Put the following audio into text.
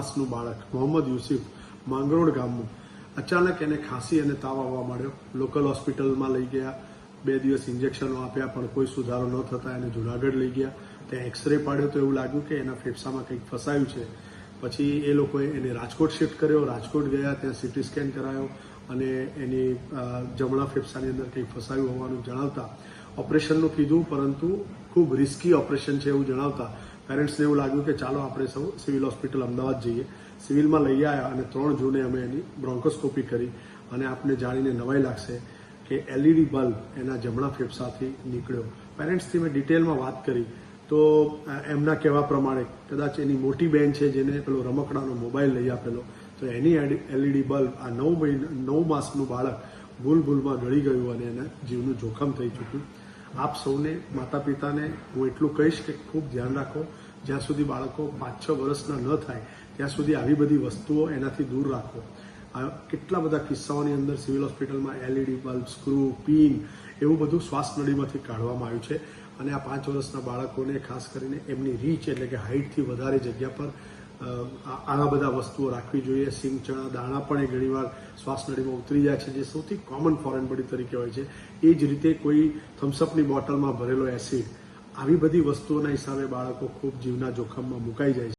માસનું બાળક મોહમ્મદ યુસુફ માંગરોળ ગામનું અચાનક એને ખાંસી અને તાવ આવવા માંડ્યો. લોકલ હોસ્પિટલમાં લઈ ગયા, 2 દિવસ ઇન્જેક્શનો આપ્યા પણ કોઈ સુધારો ન થતા એને જુનાગઢ લઈ ગયા. ત્યાં એક્સરે પાડ્યો તો એવું લાગ્યું કે એના ફેફસામાં કંઈક ફસાયું છે. પછી એ લોકોએ એને રાજકોટ શિફ્ટ કર્યો. રાજકોટ ગયા, ત્યાં સીટી સ્કેન કરાયો અને એની જમણા ફેફસાની અંદર કંઈક ફસાયું હોવાનું જણાવતા ઓપરેશનનું કીધું, પરંતુ ખૂબ રિસ્કી ઓપરેશન છે એવું જણાવતા પેરેન્ટ્સને એવું લાગ્યું કે ચાલો આપણે સૌ સિવિલ હોસ્પિટલ અમદાવાદ જઈએ. સિવિલમાં લઈ આવ્યા અને 3 જૂને અમે એની બ્રોન્કોસ્કોપી કરી અને આપને જાણીને નવાઈ લાગશે કે LED બલ્બ એના જમણા ફેફસાથી નીકળ્યો. પેરેન્ટ્સથી મેં ડિટેલમાં વાત કરી તો એમના કહેવા પ્રમાણે કદાચ એની મોટી બહેન છે જેને પેલો રમકડાનો મોબાઈલ લઈ આપેલો, તો એની LED બલ્બ આ 9 માસનું બાળક ભૂલમાં ગળી ગયું અને એના જીવનું જોખમ થઈ ચૂક્યું. આપ સૌને, માતા પિતાને હું એટલું કહીશ કે ખૂબ ધ્યાન રાખો. જ્યાં સુધી બાળકો 5-6 વર્ષના ન થાય ત્યાં સુધી આવી બધી વસ્તુઓ એનાથી દૂર રાખો. કેટલા બધા કિસ્સાઓની અંદર સિવિલ હોસ્પિટલમાં LED બલ્બ, સ્ક્રૂ, પિન એવું બધું શ્વાસ નળીમાંથી કાઢવામાં આવ્યું છે અને આ 5 વર્ષના બાળકોને ખાસ કરીને એમની રીચ એટલે કે હાઇટથી વધારે જગ્યા પર આવા બધા વસ્તુઓ રાખવી જોઈએ. સિંગ, ચણા, દાણા પણ એ ઘણીવાર શ્વાસ નળીમાં ઉતરી જાય છે, જે સૌથી કોમન ફોરેન બોડી તરીકે હોય છે. એ જ રીતે કોઈ થમ્સઅપની બોટલમાં ભરેલો એસિડ, આવી બધી વસ્તુઓના હિસાબે બાળકો ખૂબ જીવના જોખમમાં મુકાઈ જાય છે.